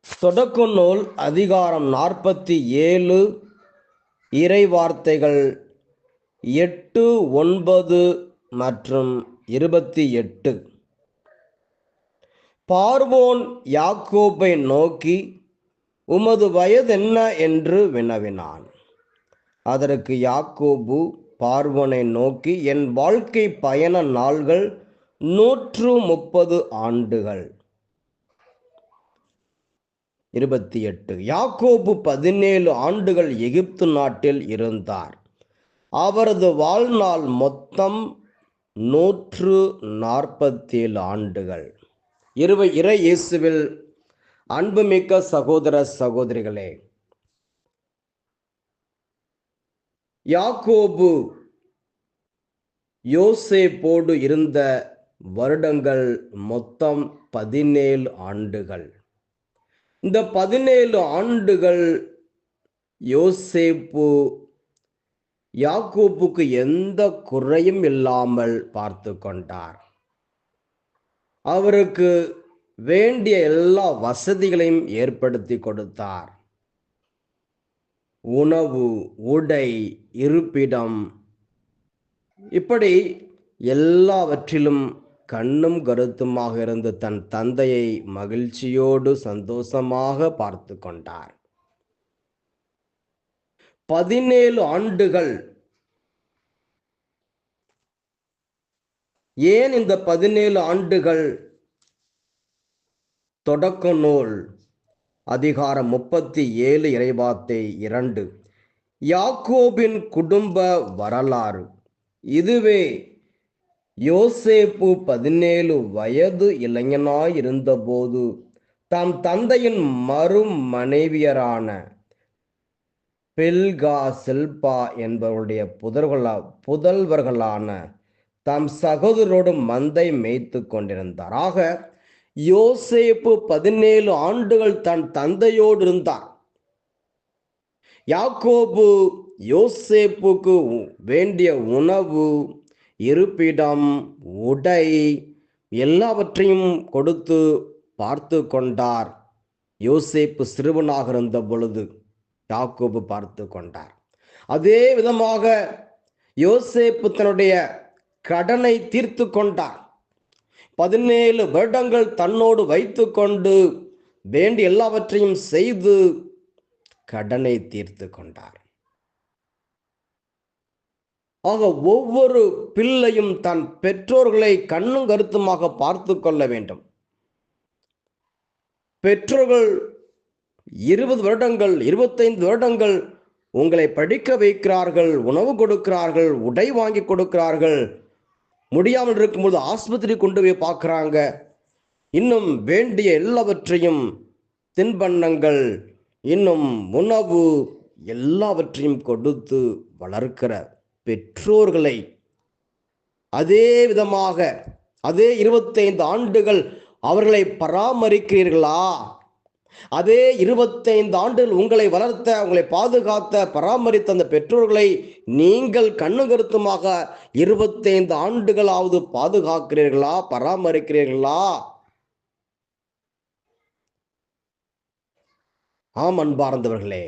தொடக்க நூல் அதிகாரம் 47 இறை வார்த்தைகள் 8, 9 மற்றும் 28. பார்வோன் யாக்கோபை நோக்கி, உமது வயதென்ன என்று வினவினான். அதற்கு யாக்கோபு பார்வோனை நோக்கி, என் வாழ்க்கை பயண நாள்கள் 130 ஆண்டுகள். 28. யாக்கோபு 17 ஆண்டுகள் எகிப்து நாட்டில் இருந்தார். அவரது வாழ்நாள் மொத்தம் 147 ஆண்டுகள். இறை இயேசுவில் அன்புமிக்க சகோதர சகோதரிகளே, யாக்கோபு யோசேப்போடு இருந்த வருடங்கள் மொத்தம் 17 ஆண்டுகள். இந்த 17 ஆண்டுகள் யோசேப்பு யாக்கோபுக்கு எந்த குறையும் இல்லாமல் பார்த்து கொண்டார். அவருக்கு வேண்டிய எல்லா வசதிகளையும் ஏற்படுத்தி கொடுத்தார். உணவு, உடை, இருப்பிடம், இப்படி எல்லாவற்றிலும் கண்ணும் கருத்துமாக இருந்து தன் தந்தையை மகிழ்ச்சியோடு சந்தோஷமாக பார்த்து கொண்டார். 17 ஆண்டுகள். ஏன் இந்த 17 ஆண்டுகள்? தொடக்க நூல் அதிகாரம் 37 இறைவார்த்தை 2. யாக்கோபின் குடும்ப வரலாறு. இதுவே யோசேப்பு 17 வயது இளைஞனாய் இருந்தபோது தம் தந்தையின் மறு மனைவியரான பெல்கா, செல்பா என்பவருடைய புதல்வர்களான தம் சகோதரோடு மந்தை மேய்த்து கொண்டிருந்தார். ஆக யோசேப்பு 17 ஆண்டுகள் தன் தந்தையோடு இருந்தார். யாக்கோபு யோசேப்புக்கு வேண்டிய உணவு, இருப்பிடம், உடை எல்லாவற்றையும் கொடுத்து பார்த்து கொண்டார். யோசேப்பு சிறுவனாக இருந்த பொழுது யாக்கோபு பார்த்து கொண்டார். அதே விதமாக யோசேப்பு தன்னுடைய கடனை தீர்த்து கொண்டார். 17 வருடங்கள் தன்னோடு வைத்து கொண்டு வேண்டி எல்லாவற்றையும் செய்து கடனை தீர்த்து கொண்டார். ஆக ஒவ்வொரு பிள்ளையும் தன் பெற்றோர்களை கண்ணும் கருத்துமாக பார்த்து கொள்ள வேண்டும். பெற்றோர்கள் 20 வருடங்கள் 25 வருடங்கள் உங்களை படிக்க வைக்கிறார்கள், உணவு கொடுக்கிறார்கள், உடை வாங்கி கொடுக்கிறார்கள். முடியாமல் இருக்கும்போது ஆஸ்பத்திரி கொண்டு போய் பார்க்குறாங்க. இன்னும் வேண்டிய எல்லாவற்றையும், தின்பண்டங்கள், இன்னும் உணவு எல்லாவற்றையும் கொடுத்து வளர்க்கிற பெற்றோர்களை அதே விதமாக அதே 25 ஆண்டுகள் அவர்களை பராமரிக்கிறீர்களா? அதே 25 ஆண்டுகள் உங்களை வளர்த்த, உங்களை பாதுகாத்த, பராமரித்த அந்த பெற்றோர்களை நீங்கள் கண்ணு கருத்துமாக 25 ஆண்டுகளாவது பாதுகாக்கிறீர்களா, பராமரிக்கிறீர்களா? ஆம் அன்பார்ந்தவர்களே,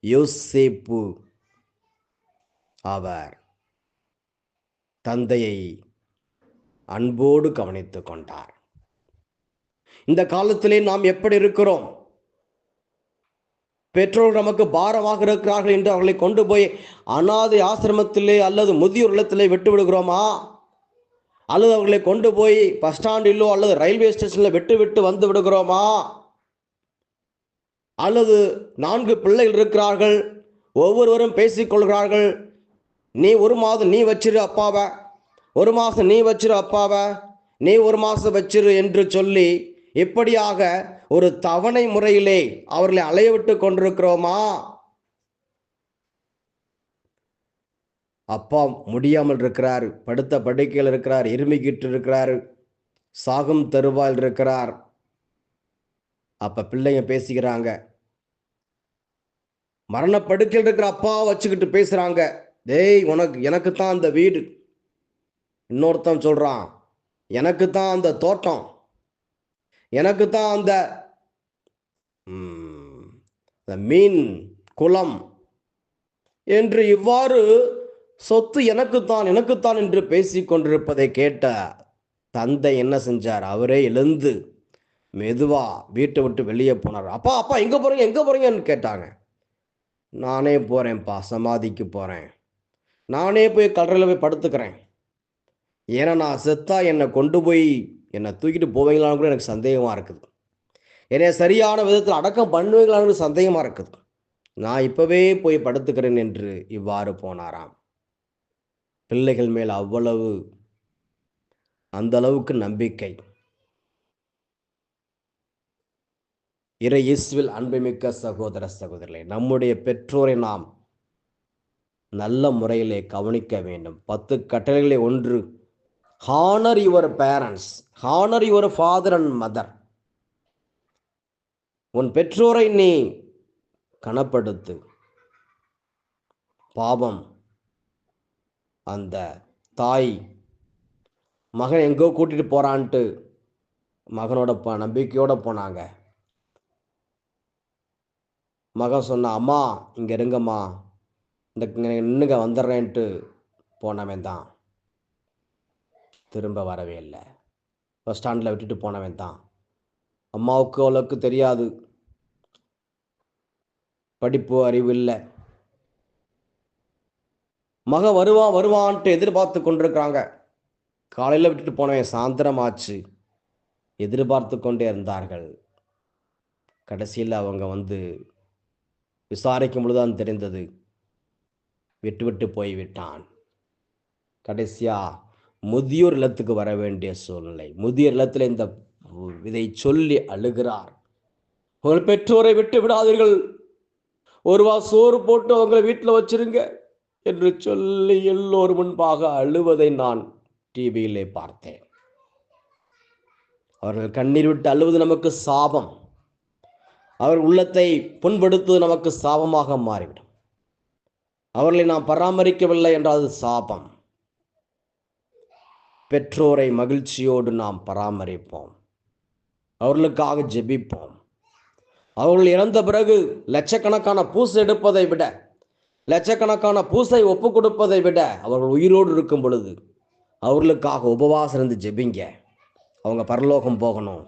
யோசேப்பு அவர் தந்தையை அன்போடு கவனித்துக் கொண்டார். இந்த காலத்திலே நாம் எப்படி இருக்கிறோம்? பெற்றோர்கள் நமக்கு பாரமாக இருக்கிறார்கள் என்று அவர்களை கொண்டு போய் அனாதை ஆசிரமத்திலே அல்லது முதியோர் இல்லத்திலே விட்டு விடுகிறோமா? அல்லது அவர்களை கொண்டு போய் பஸ் ஸ்டாண்டிலோ அல்லது ரயில்வே ஸ்டேஷனில் விட்டு வந்து விடுகிறோமா? அல்லது 4 பிள்ளைகள் இருக்கிறார்கள், ஒவ்வொருவரும் பேசிக்கொள்கிறார்கள். நீ 1 மாதம் நீ வச்சிரு அப்பாவை, 1 மாதம் நீ வச்சிரு அப்பாவை, நீ 1 மாதம் வச்சிரு என்று சொல்லி இப்படியாக ஒரு தவணை முறையிலே அவர்களை அலைய விட்டு கொண்டிருக்கிறோமா? அப்பா முடியாமல் இருக்கிறார், படுத்த படுக்கையில் இருக்கிறார், இருமிக்கிட்டு இருக்கிறார், சாகும் தருவாயில் இருக்கிறார். அப்ப பிள்ளைங்க பேசிக்கிறாங்க. மரணப்படுக்கையில் இருக்கிற அப்பா வச்சுக்கிட்டு பேசுறாங்க, டேய் எனக்கு தான் அந்த வீடு. இன்னொருத்தன் சொல்றான், எனக்கு தான் அந்த தோட்டம், எனக்கு தான் அந்த இந்த மீன் குளம் என்று இவ்வாறு சொத்து எனக்குத்தான் எனக்குத்தான் என்று பேசிக் கொண்டிருப்பதை கேட்ட தந்தை என்ன செஞ்சார்? அவரே எழுந்து மெதுவா வீட்டை விட்டு வெளியே போனார். அப்பா அப்பா எங்க போறீங்க எங்க போறீங்கன்னு கேட்டாங்க. நானே போறேன்ப்பா, சமாதிக்கு போறேன். நானே போய் கடலில் போய் படுத்துக்கிறேன். ஏன்னா நான் செத்தா என்னை கொண்டு போய் என்னை தூக்கிட்டு போவீங்களான்னு கூட எனக்கு சந்தேகமா இருக்குது. என்னை சரியான விதத்தில் அடக்கம் பண்ணுவீங்களான்னு சந்தேகமா இருக்குது. நான் இப்பவே போய் படுத்துக்கிறேன் என்று இவ்வாறு போனாராம். பிள்ளைகள் மேல் அவ்வளவு அந்த அளவுக்கு நம்பிக்கை. இறை இயேசுவில் அன்புமிக்க சகோதர சகோதரிகளே, நம்முடைய பெற்றோரை நாம் நல்ல முறையிலே கவனிக்க வேண்டும். 10 கட்டளைகளை ஒன்று, honour your parents, honour your father and mother. உன் பெற்றோரை நீ கனப்படுத்து. பாவம், அந்த தாய் மகன் எங்கோ கூட்டிட்டு போறான்ட்டு மகனோட நம்பிக்கையோட போனாங்க. மகன் சொன்ன, அம்மா இங்க இருங்கம்மா, இந்த நின்னுங்க வந்துடுறேன்ட்டு போனவன் தான் திரும்ப வரவே இல்லை. பஸ் ஸ்டாண்டில் விட்டுட்டு போனவன் தான். அம்மாவுக்கு அவளுக்கு தெரியாது, படிப்பு அறிவு இல்லை. மகன் வருவான் வருவான்ட்டு எதிர்பார்த்து கொண்டிருக்கிறாங்க. காலையில் விட்டுட்டு போனவன் சாயந்தரமாச்சு, எதிர்பார்த்து கொண்டே இருந்தார்கள். கடைசியில் அவங்க வந்து விசாரிக்கும் பொழுதுதான் தெரிந்தது, விட்டு விட்டு போய்விட்டான். கடைசியா முதியோர் இல்லத்துக்கு வர வேண்டிய சூழ்நிலை. முதியோர் இல்லத்தில் இதை சொல்லி அழுகிறார். உங்கள் பெற்றோரை விட்டு விடாதீர்கள், ஒருவா சோறு போட்டு அவங்களை வீட்டில் வச்சிருங்க என்று சொல்லி எல்லோரும் முன்பாக அழுவதை நான் டிவியிலே பார்த்தேன். அவர்கள் கண்ணீர் விட்டு அழுவது நமக்கு சாபம். அவர் உள்ளத்தை புண்படுத்துவது நமக்கு சாபமாக மாறிவிடும். அவர்களை நாம் பராமரிக்கவில்லை என்றால் அது சாபம். பெற்றோரை மகிழ்ச்சியோடு நாம் பராமரிப்போம், அவர்களுக்காக ஜெபிப்போம். அவர்கள் இறந்த பிறகு லட்சக்கணக்கான பூசை எடுப்பதை விட, லட்சக்கணக்கான பூசை ஒப்பு கொடுப்பதை விட, அவர்கள் உயிரோடு இருக்கும் பொழுது அவர்களுக்காக உபவாசம் இருந்து ஜெபிங்க. அவங்க பரலோகம் போகணும்,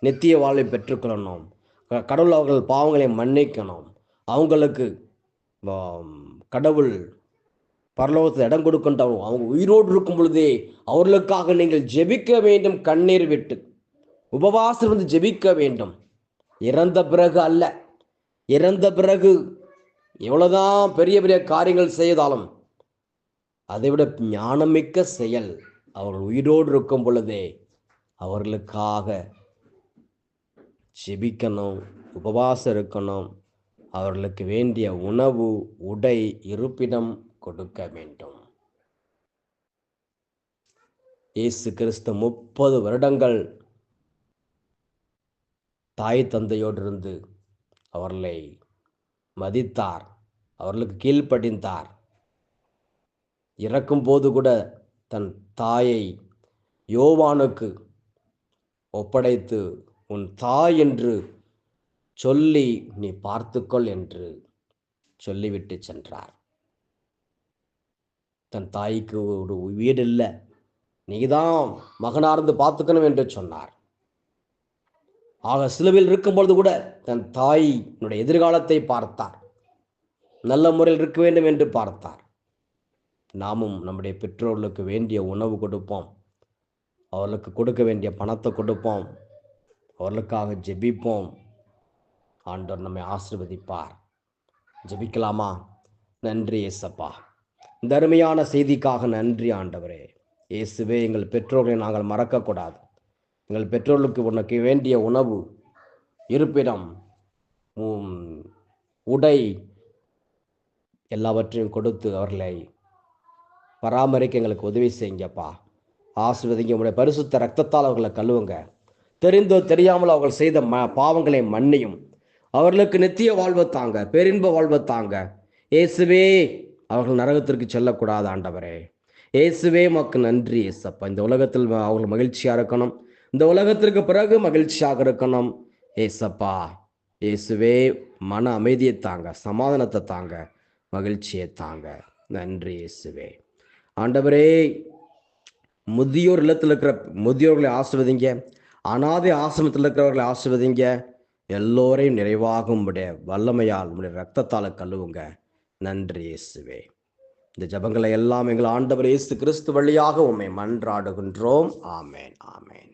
நித்திய வாழ்வை பெற்றுக்கொள்ளணும், கடவுள் அவர்கள் பாவங்களை மன்னிக்கணும், அவங்களுக்கு கடவுள் பரலோகத்தில் இடம் கொடுக்கின்றோம். அவங்க உயிரோடு இருக்கும் பொழுதே அவர்களுக்காக நீங்கள் ஜெபிக்க வேண்டும். கண்ணீர் விட்டு உபவாசம் வந்து ஜெபிக்க வேண்டும். இறந்த பிறகு அல்ல. இறந்த பிறகு எவ்வளவுதான் பெரிய பெரிய காரியங்கள் செய்தாலும் அதைவிட ஞானமிக்க செயல் அவர்கள் உயிரோடு இருக்கும் பொழுதே அவர்களுக்காக ஜெபிக்கணும், உபவாசம் இருக்கணும். அவர்களுக்கு வேண்டிய உணவு, உடை, இருப்பிடம் கொடுக்க வேண்டும். இயேசு கிறிஸ்து 30 வருடங்கள் தாய் தந்தையோடு இருந்து அவர்களை மதித்தார், அவர்களுக்கு கீழ்ப்படிந்தார். இறக்கும் போது கூட தன் தாயை யோவானுக்கு ஒப்படைத்து, உன் தாய் என்று சொல்லி நீ பார்த்துக்கொள் என்று சொல்லிவிட்டு சென்றார். தன் தாய்க்கு ஒரு வீடு இல்லை, நீதான் மகனார்ந்து பார்த்துக்கணும் என்று சொன்னார். ஆக சிலுவையில் இருக்கும்பொழுது கூட தன் தாயினுடைய எதிர்காலத்தை பார்த்தார், நல்ல முறையில் இருக்க வேண்டும் என்று பார்த்தார். நாமும் நம்முடைய பெற்றோர்களுக்கு வேண்டிய உணவு கொடுப்போம், அவர்களுக்கு கொடுக்க வேண்டிய பணத்தை கொடுப்போம், அவர்களுக்காக ஜெபிப்போம். ஆண்டவர் நம்மை ஆசீர்வதிப்பார். ஜெபிக்கலாமா? நன்றி இயேசப்பா, இந்த அருமையான செய்திக்காக நன்றி ஆண்டவரே. இயேசுவே, எங்கள் பெற்றோர்களை நாங்கள் மறக்கக்கூடாது. எங்கள் பெற்றோர்களுக்கு உனக்கு வேண்டிய உணவு, இருப்பிடம், உடை எல்லாவற்றையும் கொடுத்து அவர்களை பராமரிக்க எங்களுக்கு உதவி செய்யுங்கப்பா. ஆசீர்வதிங்க. உங்களுடைய பரிசுத்த ரத்தத்தால் அவர்களை கழுவுங்க. தெரிந்தோ தெரியாமல் அவர்கள் செய்த பாவங்களை மன்னியும். அவர்களுக்கு நித்திய வாழ்வு தாங்க, பேரின்ப வாழ்வு தாங்க. இயேசுவே, அவர்கள் நரகத்திற்கு செல்லக்கூடாது ஆண்டவரே. இயேசுவே, உமக்கு நன்றி இயேசப்பா. இந்த உலகத்தில் அவர்கள் மகிழ்ச்சியாக இருக்கணும், இந்த உலகத்திற்கு பிறகு மகிழ்ச்சியாக இருக்கணும். ஏசப்பா, இயேசுவே மன அமைதியை தாங்க, சமாதானத்தை தாங்க, மகிழ்ச்சியை தாங்க. நன்றி இயேசுவே. ஆண்டவரே, முதியோர் இல்லத்தில் இருக்கிற முதியோர்களை ஆசிர்வதிங்க, அனாதை ஆசிரமத்தில் இருக்கிறவர்களை ஆசிர்வதிங்க. எல்லோரையும் நிறைவாக உம்முடைய வல்லமையால் உம்முடைய இரத்தத்தால் கழுவுங்க. நன்றி இயேசுவே. இந்த ஜெபங்களை எல்லாம் எங்கள் ஆண்டவர் இயேசு கிறிஸ்து வழியாக உம்மை மன்றாடுகின்றோம். ஆமென், ஆமென்.